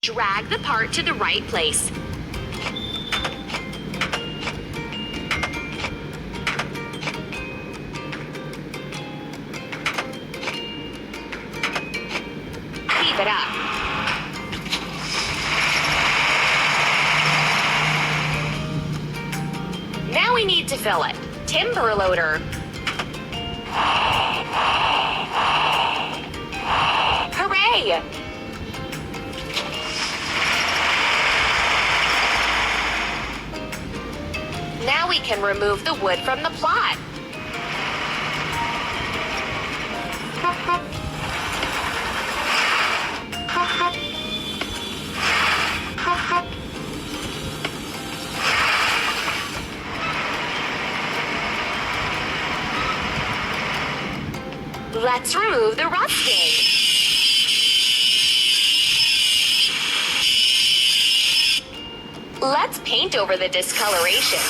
Drag the part to the right place. Keep it up. Now we need to fill it. Timber loader. Hooray! Now we can remove the wood from the plot. Let's remove the rusting. Let's paint over the discoloration.